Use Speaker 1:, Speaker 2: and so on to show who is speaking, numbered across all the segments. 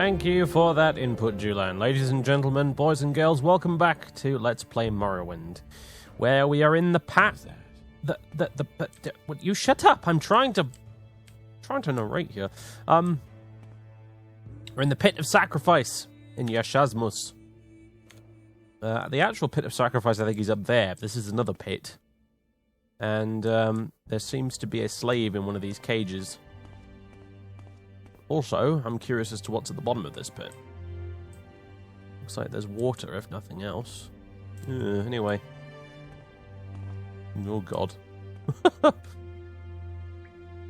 Speaker 1: Thank you for that input, Julan. Ladies and gentlemen, boys and girls, welcome back to Let's Play Morrowind, where we are in the path. You shut up! I'm trying to narrate here. We're in the Pit of Sacrifice in Yashasmus. The actual Pit of Sacrifice, I think, is up there. This is another pit, and there seems to be a slave in one of these cages. Also, I'm curious as to what's at the bottom of this pit. Looks like there's water, if nothing else. Anyway. Oh, God.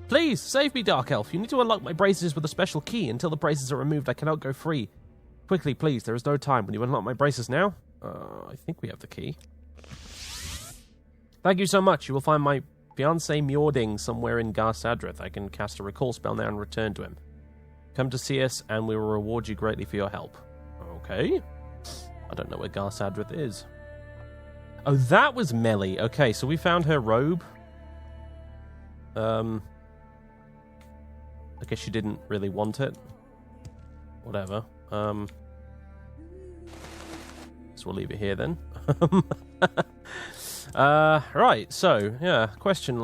Speaker 1: Please, save me, Dark Elf. You need to unlock my braces with a special key. Until the braces are removed, I cannot go free. Quickly, please. There is no time. Will you unlock my braces now? I think we have the key. Thank you so much. You will find my fiancé Mjording somewhere in Garsadrith. I can cast a recall spell now and return to him. Come to see us, and we will reward you greatly for your help. Okay. I don't know where Garsadrith is. Oh, that was Melly. Okay, so we found her robe. I guess she didn't really want it. Whatever. So we'll leave it here then. Right, so, yeah, question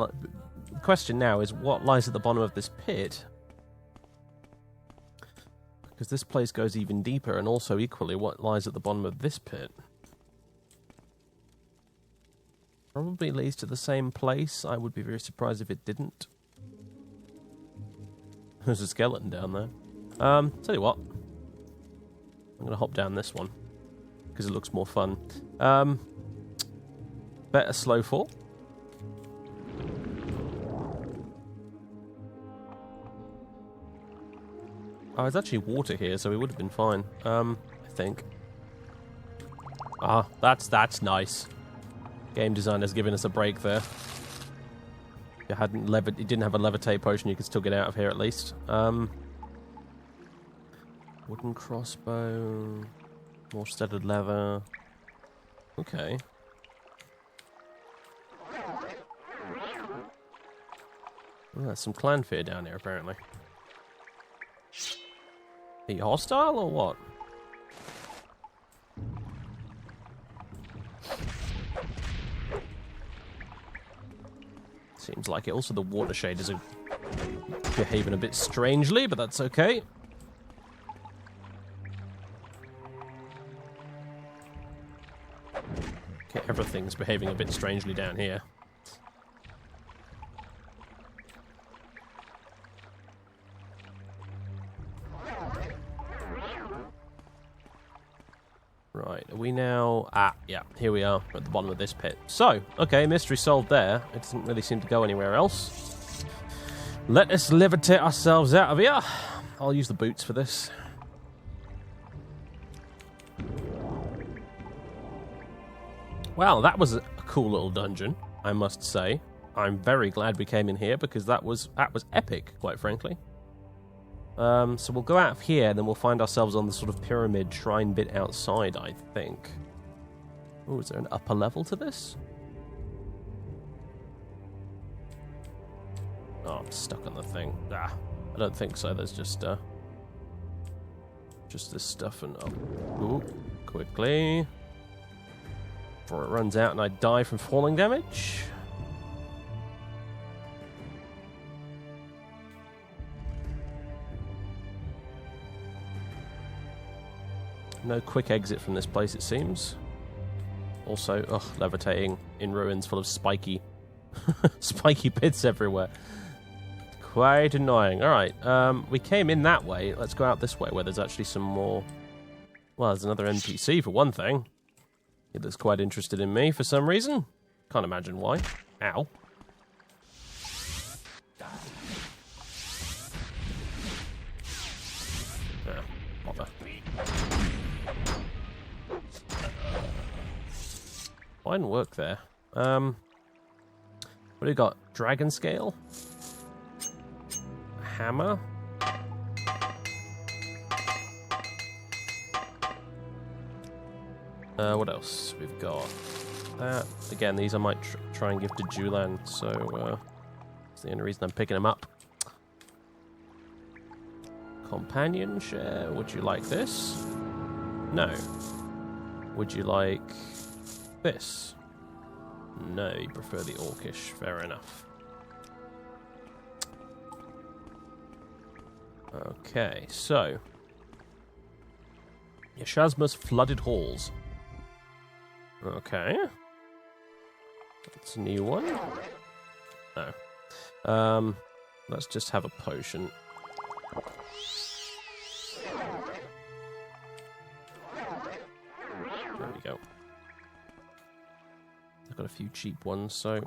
Speaker 1: now is what lies at the bottom of this pit? Because this place goes even deeper, and also equally what lies at the bottom of this pit. Probably leads to the same place. I would be very surprised if it didn't. There's a skeleton down there. Tell you what. I'm going to hop down this one, because it looks more fun. Better slow fall. Oh, there's actually water here, so we would have been fine. I think. Ah, that's nice. Game designer's giving us a break there. If you didn't have a levitate potion, you could still get out of here at least. Wooden crossbow, more studded leather. Okay. Oh, there's some clan fear down here, apparently. Are you hostile, or what? Seems like it. Also, the water shaders are behaving a bit strangely, but that's okay. Okay, everything's behaving a bit strangely down here. Right, are we now... yeah, here we are at the bottom of this pit. So, okay, mystery solved there. It doesn't really seem to go anywhere else. Let us levitate ourselves out of here. I'll use the boots for this. Well, that was a cool little dungeon, I must say. I'm very glad we came in here, because that was epic, quite frankly. So we'll go out of here, and then we'll find ourselves on the sort of pyramid shrine bit outside, I think. Oh, is there an upper level to this? Oh, I'm stuck on the thing. I don't think so. There's just this stuff and... Oh, ooh, quickly. Before it runs out and I die from falling damage. No quick exit from this place, it seems. Also, levitating in ruins full of spiky pits everywhere. Quite annoying. Alright, we came in that way. Let's go out this way where there's actually some more... Well, there's another NPC for one thing. He looks quite interested in me for some reason. Can't imagine why. Ow. Bother. Why didn't work there? What do we got? Dragon scale? Hammer? What else? We've got that. Again, these I might try and give to Julan, so that's the only reason I'm picking them up. Companion share. Would you like this? No. Would you like this? No, you prefer the orcish. Fair enough. Okay, so Yashazma's flooded halls. Okay. That's a new one. No. Let's just have a potion. There we go. I've got a few cheap ones, so...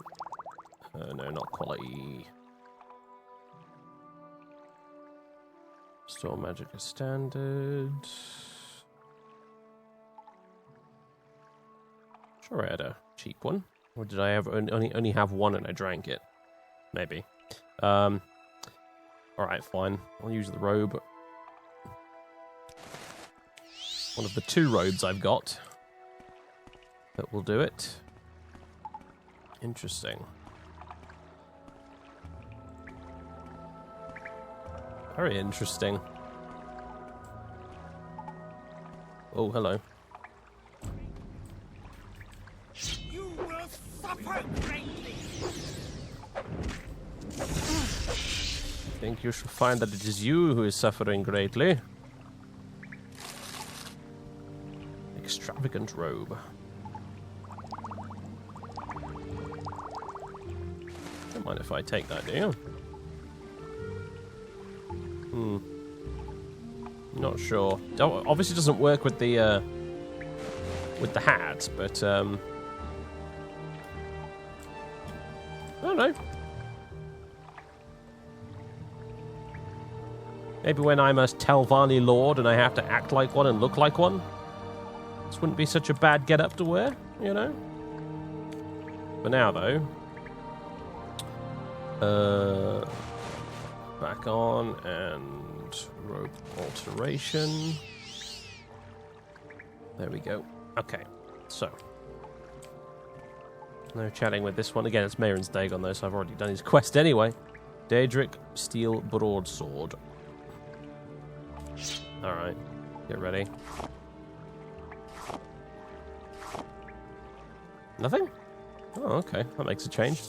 Speaker 1: no, not quality. Store magic is standard. Sure, I had a cheap one. Or did I have only have one and I drank it? Maybe. Alright, fine. I'll use the robe. One of the 2 robes I've got. That will do it. Interesting. Very interesting. Oh, hello.
Speaker 2: You will suffer greatly.
Speaker 1: I think you should find that it is you who is suffering greatly. Extravagant robe. Don't mind if I take that, do you? Not sure. Obviously doesn't work with the hat, but I don't know. Maybe when I'm a Telvanni lord and I have to act like one and look like one, this wouldn't be such a bad get-up to wear, you know? For now, though. Back on, and robe alteration. There we go. Okay, so. No chatting with this one. Again, it's Mehran's Dagon, though, so I've already done his quest anyway. Daedric, steel broadsword. Alright, get ready. Nothing? Oh, okay, that makes a change.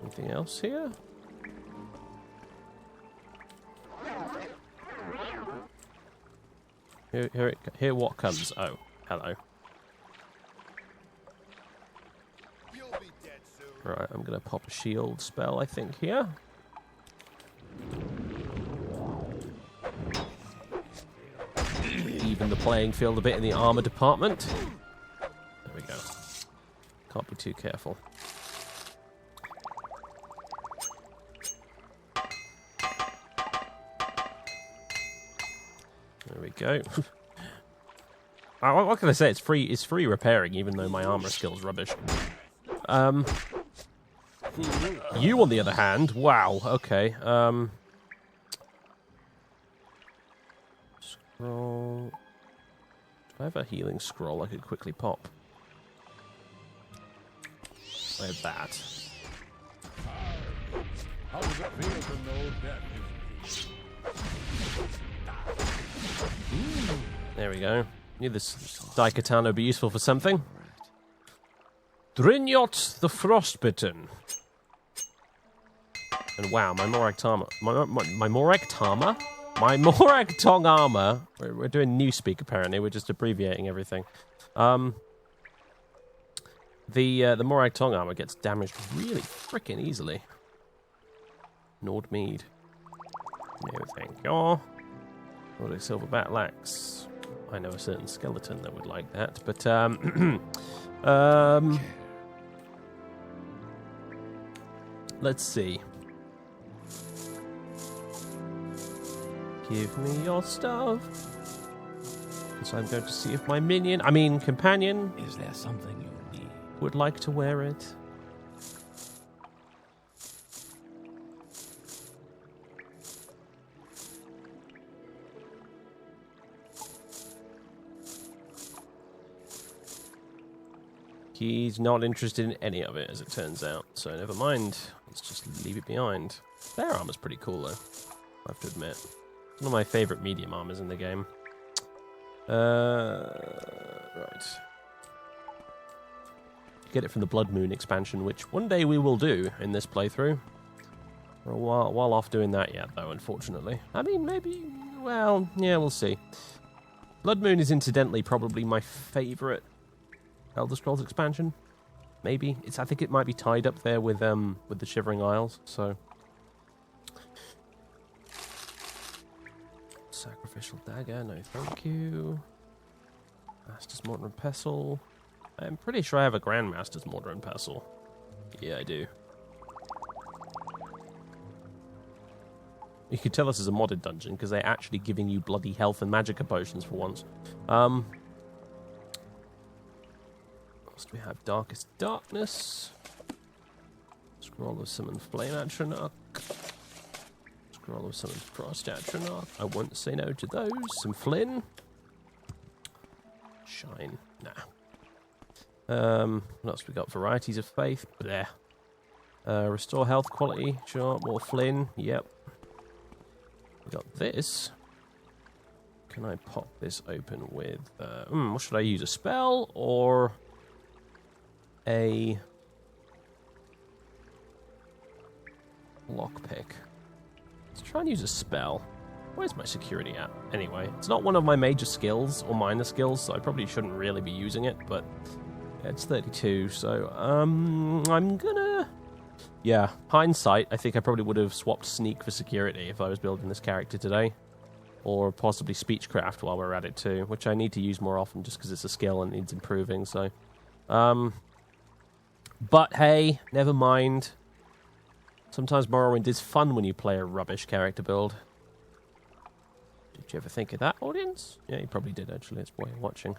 Speaker 1: Anything else here? Here what comes. Oh, hello. Right, I'm going to pop a shield spell, I think, here. Even the playing field a bit in the armor department. There we go. Can't be too careful. There we go. What can I say? It's free. It's free repairing, even though my armor skill's rubbish. You, on the other hand, wow. Okay. Scroll. Do I have a healing scroll I could quickly pop? I have that.
Speaker 3: How does it feel to know death is
Speaker 1: There we go. Knew this Daikatana would be useful for something. Drynyot the Frostbitten. And wow, my Morag Tama. My Morag Tama? My Morag Tong armor. We're doing Newspeak apparently. We're just abbreviating everything. The Morag Tong armor gets damaged really freaking easily. Nordmead. No, thank you. Nordic Silverback Lax. I know a certain skeleton that would like that, but let's see. Give me your stuff. Because I'm going to see if my companion...
Speaker 3: Is there something you need?
Speaker 1: ...would like to wear it. He's not interested in any of it, as it turns out. So never mind. Let's just leave it behind. Their armor's pretty cool, though. I have to admit. It's one of my favourite medium armors in the game. Right. Get it from the Blood Moon expansion, which one day we will do in this playthrough. We're a while off doing that yet, though, unfortunately. I mean, maybe... Well, yeah, we'll see. Blood Moon is incidentally probably my favourite Elder Scrolls expansion. Maybe. I think it might be tied up there with the Shivering Isles, so... Sacrificial Dagger, no thank you. Master's Mortar and Pestle. I'm pretty sure I have a Grandmaster's Mortar and Pestle. Yeah, I do. You could tell this is a modded dungeon, because they're actually giving you bloody health and magicka potions for once. What else do we have? Darkest Darkness. Scroll of Summoned Flame Atronach. Scroll of Summoned Frost Atronach. I won't say no to those. Some Flynn. Shine. Nah. What else we got? Varieties of Faith. Bleh. Restore health quality. Sure. More Flynn. Yep. We got this. Can I pop this open with... what should I use? A spell or a lockpick? Let's try and use a spell. Where's my security at? Anyway, it's not one of my major skills or minor skills, so I probably shouldn't really be using it, but it's 32, so I'm gonna... Yeah, hindsight, I think I probably would have swapped Sneak for security if I was building this character today. Or possibly Speechcraft while we're at it too, which I need to use more often just because it's a skill and needs improving, so... But hey, never mind. Sometimes Morrowind is fun when you play a rubbish character build. Did you ever think of that, audience? Yeah, you probably did, actually. It's why you're watching.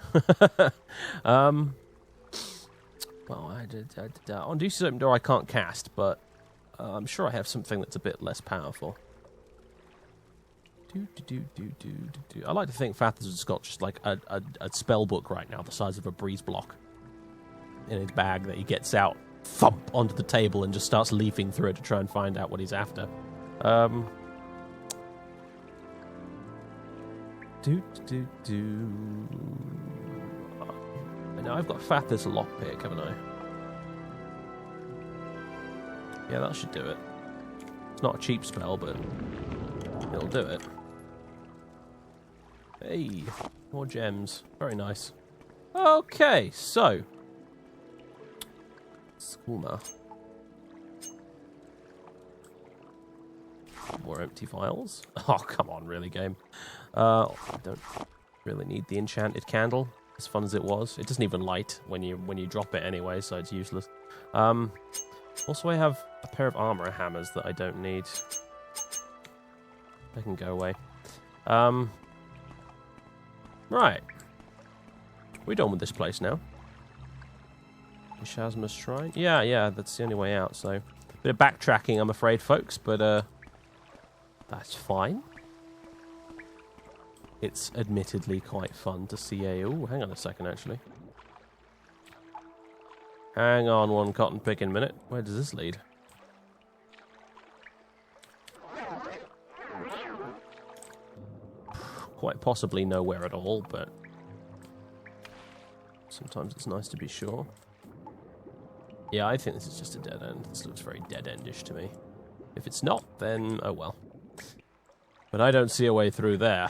Speaker 1: Well, on Deuce's Open Door I can't cast, but I'm sure I have something that's a bit less powerful. I like to think Fathers has got just like a spell book right now the size of a breeze block in his bag that he gets out, thump, onto the table and just starts leafing through it to try and find out what he's after. I know I've got Fathers lockpick, haven't I? Yeah, that should do it. It's not a cheap spell, but it'll do it. Hey, more gems. Very nice. Okay, so. Skooma. More empty vials. Oh, come on, really, game. I don't really need the enchanted candle, as fun as it was. It doesn't even light when you drop it anyway, so it's useless. Also, I have a pair of armor hammers that I don't need. They can go away. Right. We're done with this place now. Shazma's Shrine? Yeah, that's the only way out, so... Bit of backtracking, I'm afraid, folks, but, that's fine. It's admittedly quite fun to see a... Ooh, hang on a second, actually. Hang on one cotton picking minute. Where does this lead? Quite possibly nowhere at all, but... Sometimes it's nice to be sure. Yeah, I think this is just a dead end. This looks very dead-endish to me. If it's not, then oh well. But I don't see a way through there.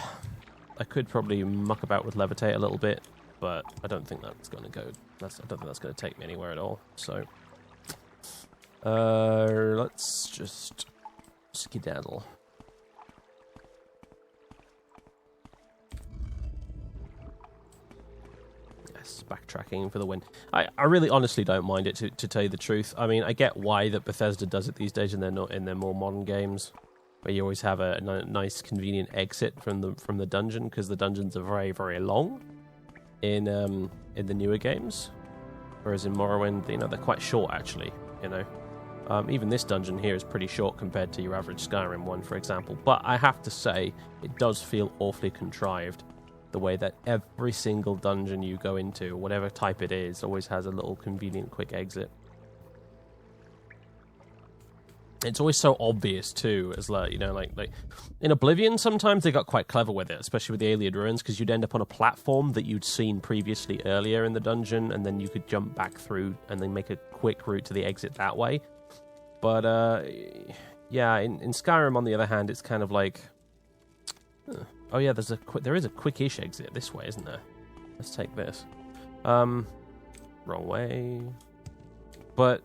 Speaker 1: I could probably muck about with levitate a little bit, but I don't think that's going to go... I don't think that's going to take me anywhere at all, so... let's just skedaddle. Yes, backtracking for the win. I really honestly don't mind it, to tell you the truth. I mean, I get why that Bethesda does it these days in their more modern games, where you always have a nice, convenient exit from the dungeon, because the dungeons are very, very long in the newer games, whereas in Morrowind, you know, they're quite short actually. You know, even this dungeon here is pretty short compared to your average Skyrim one, for example. But I have to say, it does feel awfully contrived, the way that every single dungeon you go into, whatever type it is, always has a little convenient, quick exit. It's always so obvious too, as like, you know, like in Oblivion sometimes they got quite clever with it, especially with the Alien Ruins, because you'd end up on a platform that you'd seen previously earlier in the dungeon, and then you could jump back through and then make a quick route to the exit that way. But yeah, in Skyrim on the other hand, it's kind of like, oh yeah, there is a quick-ish exit this way, isn't there? Let's take this. Wrong way. But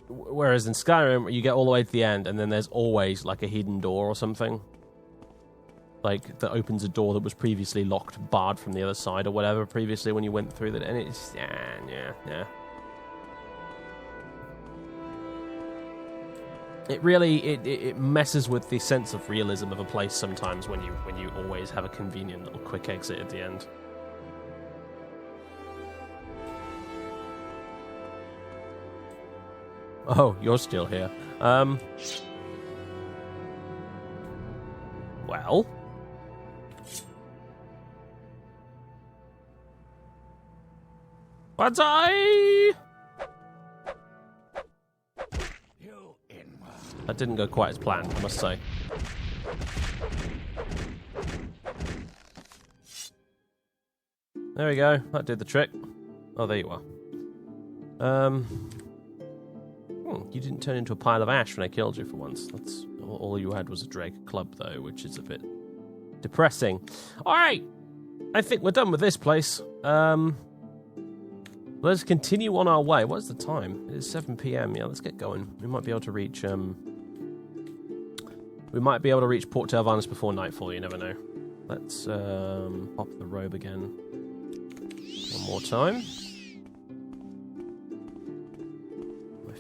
Speaker 1: whereas in Skyrim, you get all the way to the end, and then there's always like a hidden door or something, like that opens a door that was previously locked, barred from the other side or whatever previously when you went through that, and it's yeah. It really it messes with the sense of realism of a place sometimes when you always have a convenient little quick exit at the end. Oh, you're still here. Well. But that didn't go quite as planned, I must say. There we go. That did the trick. Oh, there you are. You didn't turn into a pile of ash when I killed you for once. That's all you had was a Drake club, though, which is a bit depressing. All right, I think we're done with this place. Let's continue on our way. What's the time? It is 7 p.m. Yeah, let's get going. We might be able to reach. We might be able to reach Port Telvannis before nightfall. You never know. Let's pop the robe again. One more time.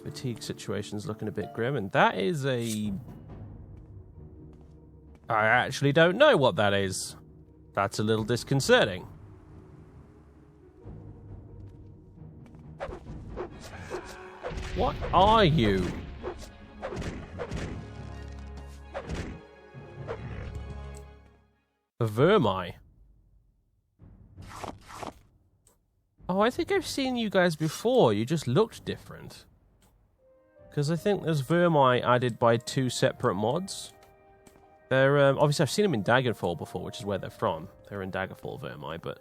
Speaker 1: Fatigue situation's looking a bit grim, and that is I actually don't know what that is. That's a little disconcerting. What are you? Vermi. Oh, I think I've seen you guys before. You just looked different. Because I think there's Vermi added by 2 separate mods. They're obviously I've seen them in Daggerfall before, which is where they're from. They're in Daggerfall Vermi, but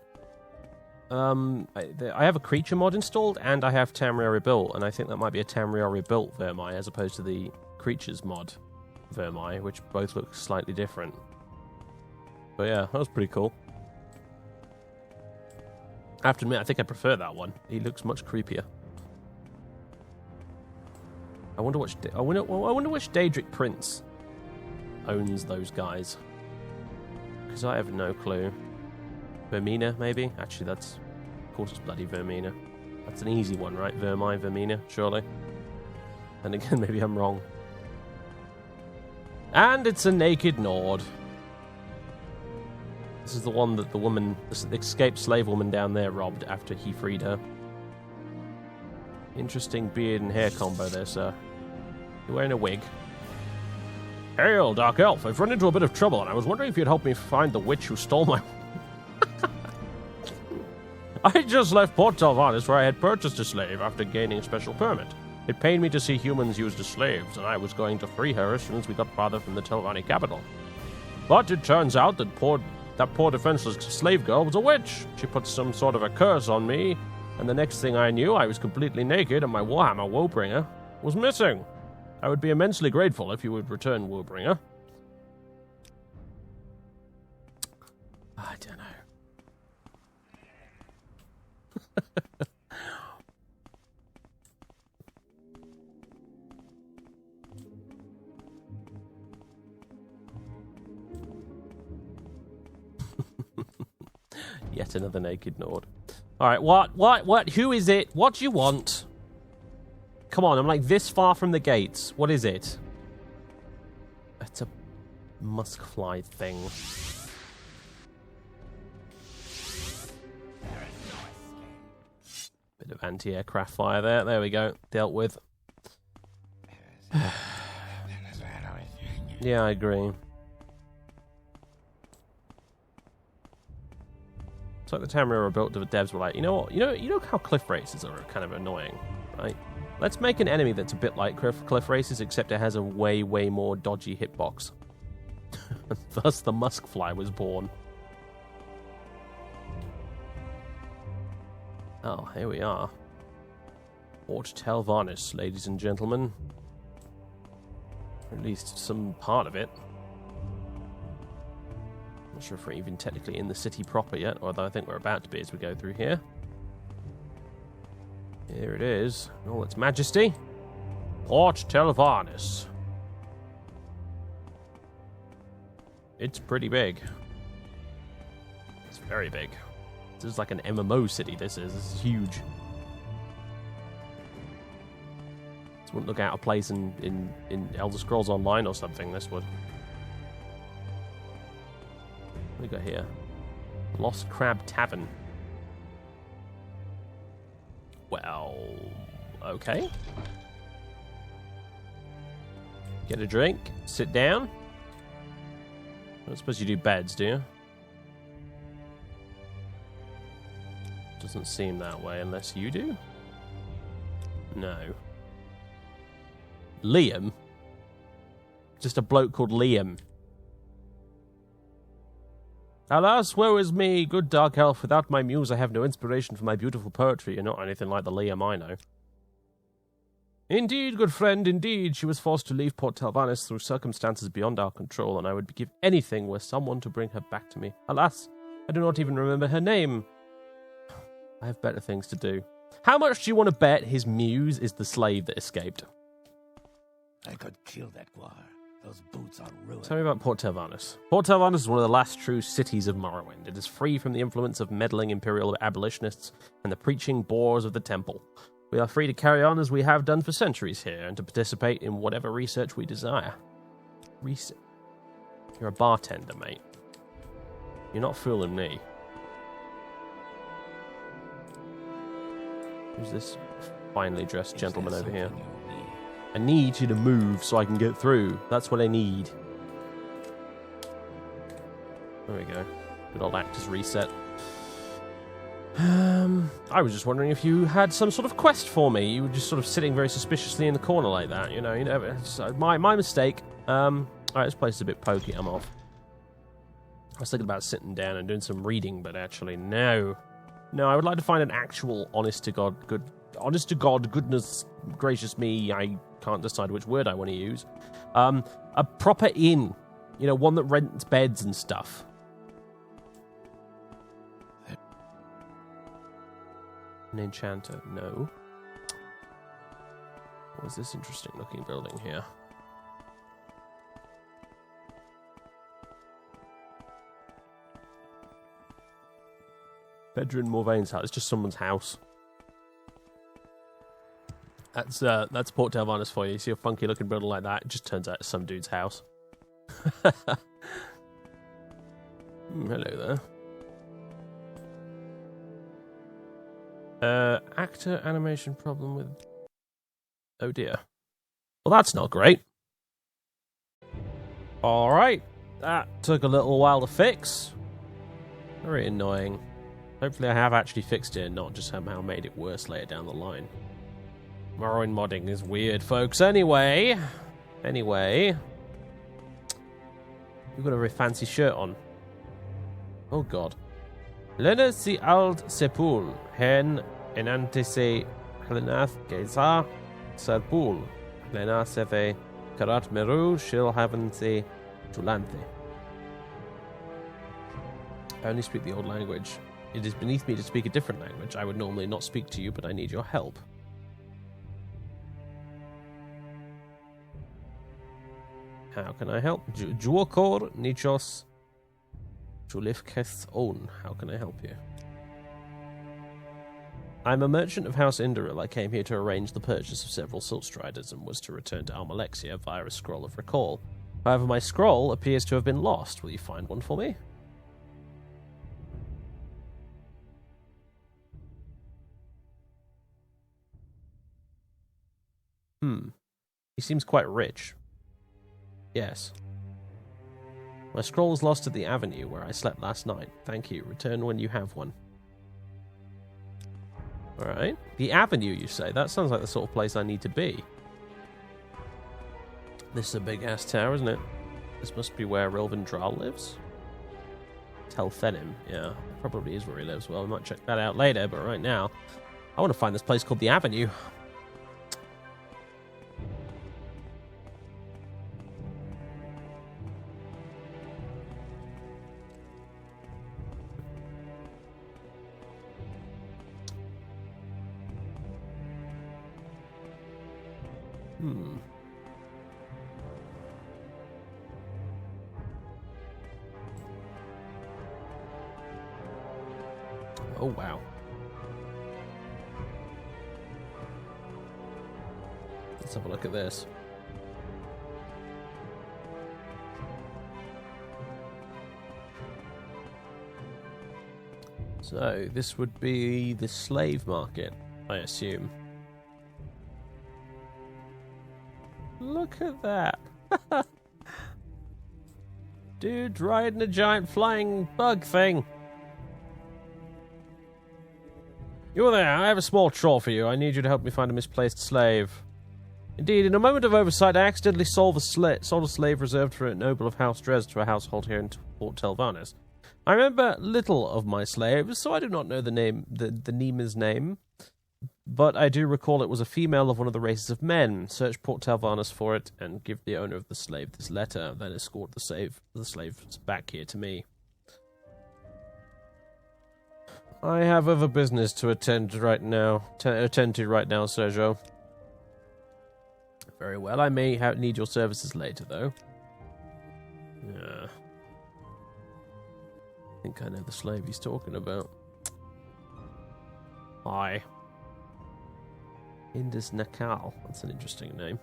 Speaker 1: I have a creature mod installed, and I have Tamriel Rebuilt, and I think that might be a Tamriel Rebuilt Vermi as opposed to the creatures mod Vermi, which both look slightly different. But yeah, that was pretty cool. I have to admit, I think I prefer that one. He looks much creepier. I wonder which Daedric prince owns those guys. Because I have no clue. Vermina, maybe? Actually, of course it's bloody Vermina. That's an easy one, right? Vermina, surely. And again, maybe I'm wrong. And it's a naked Nord. This is the one that the escaped slave woman down there robbed after he freed her. Interesting beard and hair combo there, sir. You're wearing a wig. Hail, Dark Elf. I've run into a bit of trouble, and I was wondering if you'd help me find the witch who stole my... I just left Port Telvannis, where I had purchased a slave after gaining a special permit. It pained me to see humans used as slaves, and I was going to free her as soon as we got farther from the Telvanni capital. But it turns out that poor defenseless slave girl was a witch. She put some sort of a curse on me, and the next thing I knew, I was completely naked, and my Warhammer Woebringer was missing. I would be immensely grateful if you would return Woebringer. I don't know. Yet another naked Nord. Alright, what? Who is it? What do you want? Come on, I'm like this far from the gates. What is it? It's a muskfly thing. Bit of anti-aircraft fire there. There we go. Dealt with. Yeah, I agree. It's like the Tamriel Rebuilt devs were like, you know what? You know how cliff races are kind of annoying, right? Let's make an enemy that's a bit like Cliff Races, except it has a way, way more dodgy hitbox. Thus the Muskfly was born. Oh, here we are. Port Telvannis, ladies and gentlemen. Or at least some part of it. Not sure if we're even technically in the city proper yet, although I think we're about to be as we go through here. Here it is, in all its majesty. Port Telvannis. It's pretty big. It's very big. This is like an MMO city, this is huge. This wouldn't look out of place in Elder Scrolls Online or something, this would. What do we got here? Lost Crab Tavern. Well, okay. Get a drink, sit down. I don't suppose you do beds, do you? Doesn't seem that way unless you do. No. Liam? Just a bloke called Liam. Alas, woe is me, good dark elf. Without my muse, I have no inspiration for my beautiful poetry. You're not anything like the Liam I know. Indeed, good friend, indeed. She was forced to leave Port Telvannis through circumstances beyond our control, and I would give anything were someone to bring her back to me. Alas, I do not even remember her name. I have better things to do. How much do you want to bet his muse is the slave that escaped?
Speaker 3: I could kill that guar. Those boots are ruined.
Speaker 1: Tell me about Port Telvannis. Port Telvannis is one of the last true cities of Morrowind. It is free from the influence of meddling imperial abolitionists and the preaching bores of the temple. We are free to carry on as we have done for centuries here and to participate in whatever research we desire. Research? You're a bartender, mate. You're not fooling me. Who's this finely dressed gentleman over here? I need you to move so I can get through. That's what I need. There we go. Good old actors reset. I was just wondering if you had some sort of quest for me. You were just sort of sitting very suspiciously in the corner like that. You know, it's my mistake. Alright, this place is a bit pokey. I'm off. I was thinking about sitting down and doing some reading, but actually, no. No, I would like to find an actual honest to God, goodness gracious me, I can't decide which word I want to use. A proper inn. You know, one that rents beds and stuff. An enchanter, no. What is this interesting looking building here? Bedroom Morvain's house. It's just someone's house. That's Port Telvannis for you. You see a funky looking building like that, it just turns out it's some dude's house. Hello there. Actor animation problem with... Oh dear. Well, that's not great. Alright. That took a little while to fix. Very annoying. Hopefully I have actually fixed it and not just somehow made it worse later down the line. Morrowind modding is weird, folks. Anyway. You've got a very fancy shirt on. Oh god. Lena si alt sepul, hen enantese helenath geza serpul, Lena seve karat meru shil havense julanthe. I only speak the old language. It is beneath me to speak a different language. I would normally not speak to you, but I need your help. How can I help? Juokor nichos julifketh own. How can I help you? I'm a merchant of House Indoril. I came here to arrange the purchase of several Siltstriders and was to return to Almalexia via a scroll of recall. However, my scroll appears to have been lost. Will you find one for me? He seems quite rich. Yes. My scroll was lost at the avenue where I slept last night. Thank you. Return when you have one. Alright. The Avenue, you say? That sounds like the sort of place I need to be. This is a big-ass tower, isn't it? This must be where Rilvendral lives? Telvannis, yeah. Probably is where he lives. Well, we might check that out later, but right now, I want to find this place called the Avenue. Oh, wow. Let's have a look at this. So, this would be the slave market, I assume. Look at that. Dude riding a giant flying bug thing. You're there. I have a small chore for you. I need you to help me find a misplaced slave. Indeed, in a moment of oversight, I accidentally sold a slave reserved for a noble of House Dres to a household here in Port Telvannis. I remember little of my slaves, so I do not know the Neema's name. But I do recall it was a female of one of the races of men. Search Port Telvannis for it and give the owner of the slave this letter. Then escort the slaves back here to me. I have other business to attend to right now, Sergio. Very well. I may need your services later, though. Yeah. I think I know the slave he's talking about. Hi. Indus Nakal. That's an interesting name.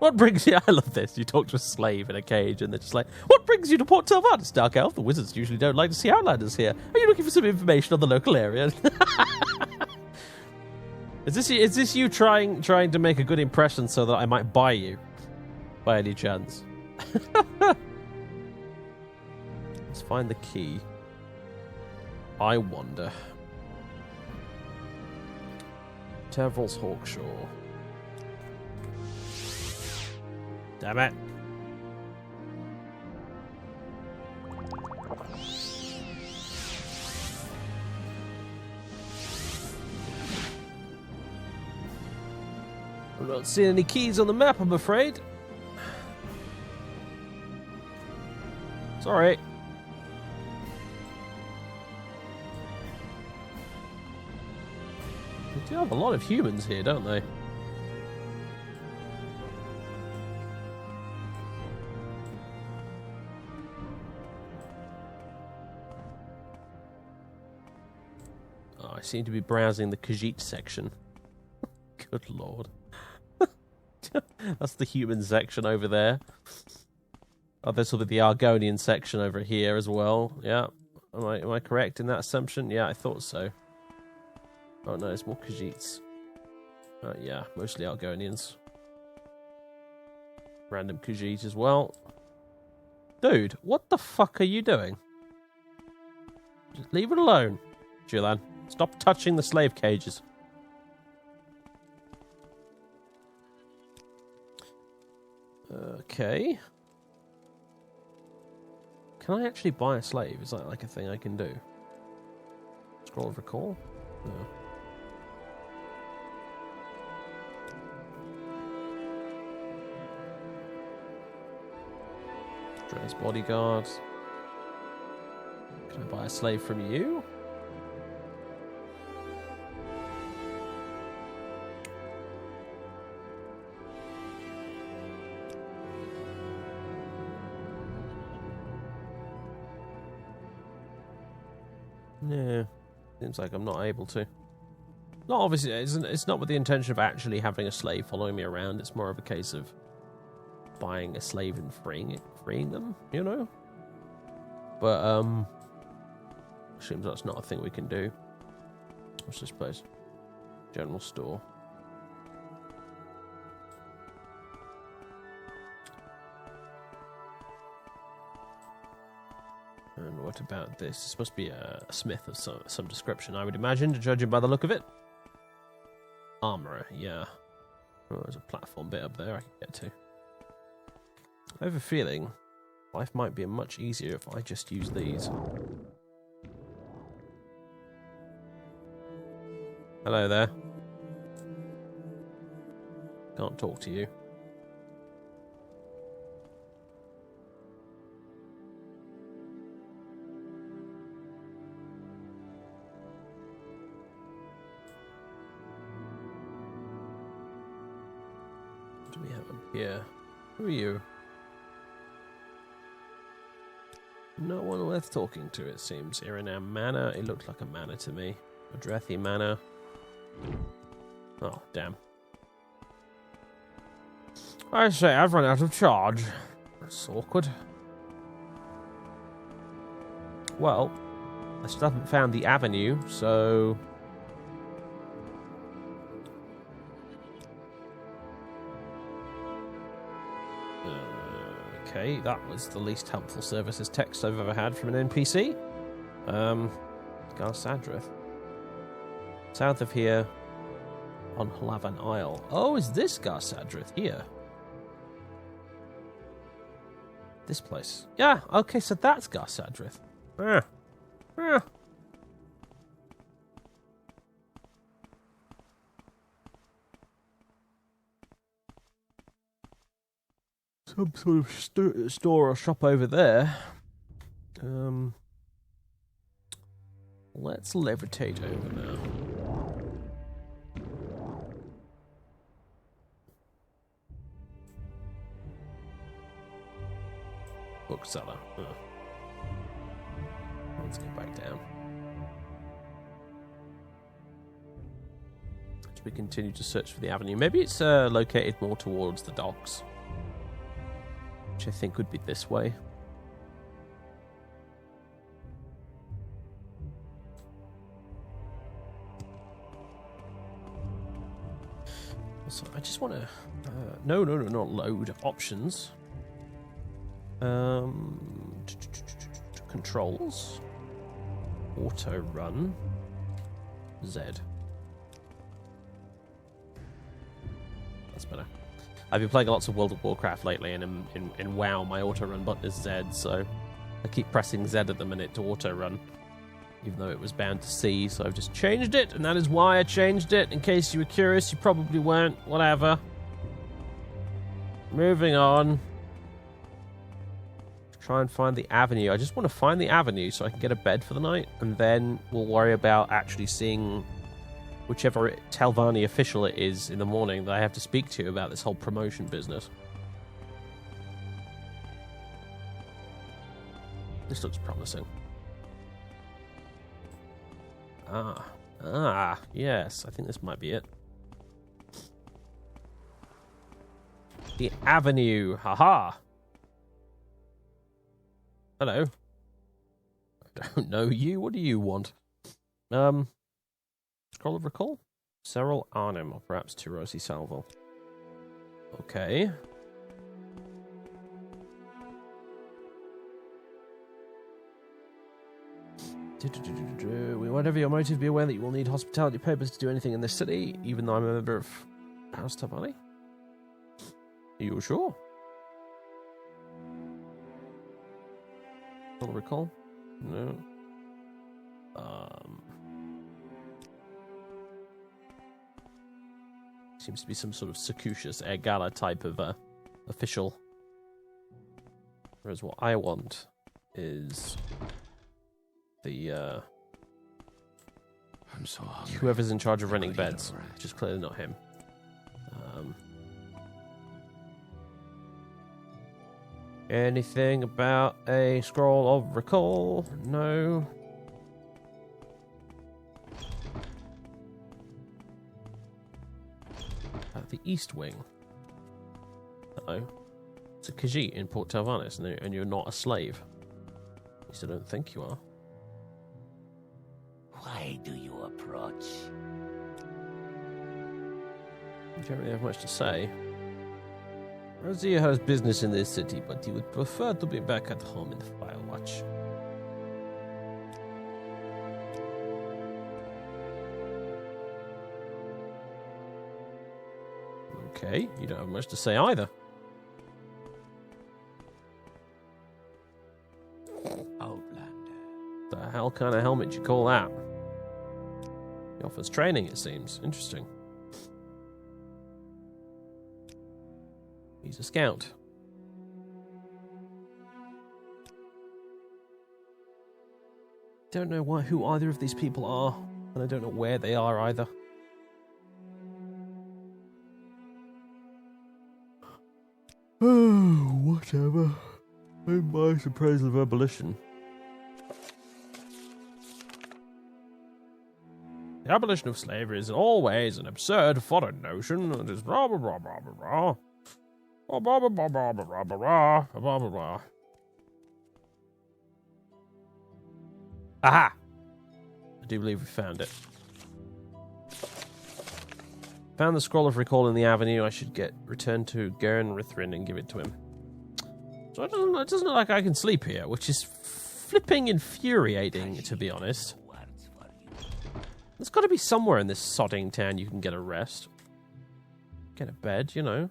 Speaker 1: What brings you... I love this. You talk to a slave in a cage and they're just like, what brings you to Port Telvannis, Dark Elf? The wizards usually don't like to see Outlanders here. Are you looking for some information on the local area? Is this you trying to make a good impression so that I might buy you? By any chance? Let's find the key. I wonder. Tevral's Hawkshaw. Damn it. I'm not seeing any keys on the map, I'm afraid. Sorry. They do have a lot of humans here, don't they? I seem to be browsing the Khajiit section. Good lord. That's the human section over there. Oh, this will be the Argonian section over here as well. Yeah. Am I correct in that assumption? Yeah, I thought so. Oh no, it's more Khajiits. Yeah, mostly Argonians. Random Khajiit as well. Dude, what the fuck are you doing? Just leave it alone, Julan. Stop touching the slave cages. Okay. Can I actually buy a slave? Is that like a thing I can do? Scroll of recall? No. Dre's bodyguards. Can I buy a slave from you? Yeah, seems like I'm not able to. Not obviously, it's not with the intention of actually having a slave following me around. It's more of a case of buying a slave and freeing them, you know? But, seems that's not a thing we can do. What's this place? General store. And what about this? This must be a smith of some description, I would imagine, judging by the look of it. Armorer, yeah. Oh, there's a platform bit up there I can get to. I have a feeling life might be much easier if I just use these. Hello there. Can't talk to you. What do we have up here? Who are you? No one worth talking to, it seems. Irinam Manor. It looked like a manor to me. Adrethi Manor. Oh, damn. I say, I've run out of charge. That's awkward. Well, I still haven't found the avenue, so... Okay, that was the least helpful services text I've ever had from an NPC. Garsadrith. South of here, on Hlavan Isle. Oh, is this Garsadrith here? This place. Yeah, okay, so that's Garsadrith. Ah. Ah. Some sort of store or shop over there. Let's levitate over now. Bookseller. Let's get back down. As we continue to search for the avenue. Maybe it's located more towards the docks. Which I think would be this way. Also, I just want to... no, not load. Options. Controls. Auto run. Z. That's better. I've been playing lots of World of Warcraft lately, and in WoW, my auto run button is Z, so I keep pressing Z at the minute to auto run, even though it was bound to C, so I've just changed it, and that is why I changed it. In case you were curious, you probably weren't. Whatever. Moving on. Try and find the avenue. I just want to find the avenue so I can get a bed for the night, and then we'll worry about actually seeing whichever Telvanni official it is in the morning that I have to speak to about this whole promotion business. This looks promising. Yes, I think this might be it. The avenue, haha. Hello. I don't know you. What do you want? Scroll of Recall? Serral Arnim, or perhaps Tirosi Salvo. Okay. Whatever your motive, be aware that you will need hospitality papers to do anything in this city, even though I'm a member of House Telvanni. Are you sure? Scroll of Recall? No. Seems to be some sort of Secucius Ergala type of official. Whereas what I want is the
Speaker 3: I'm so hungry.
Speaker 1: whoever's in charge of renting beds, which is clearly not him. Anything about a scroll of recall? No. The East Wing. Uh-oh. It's a Khajiit in Port Telvannis, and you're not a slave. At least I don't think you are.
Speaker 3: Why do you approach?
Speaker 1: You don't really have much to say. Razia has business in this city, but he would prefer to be back at home in Firewatch. Okay, you don't have much to say either.
Speaker 3: Outlander.
Speaker 1: The hell kind of helmet you call that? He offers training, it seems. Interesting. He's a scout. Don't know who either of these people are, and I don't know where they are either. Oh, whatever. I'm by appraisal of abolition. The abolition of slavery is always an absurd foreign notion. It is blah blah blah blah blah blah. Blah blah blah blah blah blah blah blah blah blah. Aha! I do believe we found it. Found the scroll of recall in the avenue. I should return to Grandmasters and give it to him. So it doesn't look like I can sleep here, which is flipping infuriating, to be honest. There's got to be somewhere in this sodding town you can get a rest. Get a bed, you know.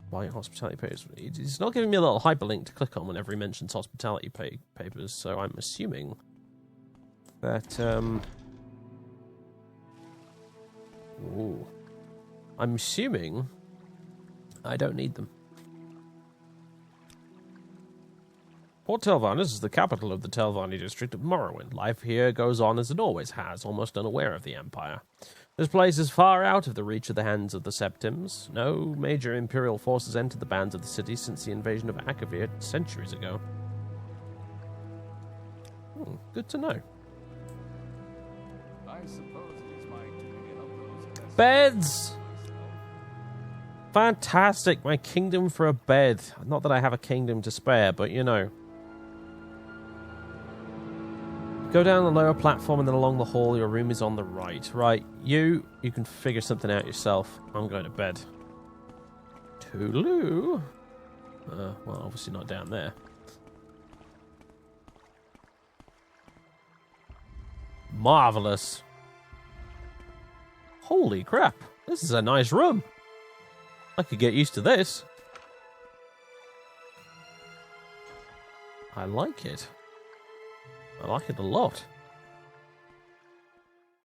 Speaker 1: Buying hospitality papers. It's not giving me a little hyperlink to click on whenever he mentions hospitality papers, so I'm assuming that, ooh. I'm assuming I don't need them. Port Telvannis is the capital of the Telvanni district of Morrowind. Life here goes on as it always has, almost unaware of the Empire. This place is far out of the reach of the hands of the Septims. No major Imperial forces entered the bounds of the city since the invasion of Akavir centuries ago. Good to know.
Speaker 4: I suppose it is my duty to help those.
Speaker 1: Beds! Fantastic! My kingdom for a bed. Not that I have a kingdom to spare, but you know. Go down the lower platform and then along the hall. Your room is on the right. Right, you can figure something out yourself. I'm going to bed. Toodaloo. Well, obviously not down there. Marvelous. Holy crap. This is a nice room. I could get used to this. I like it. I like it a lot.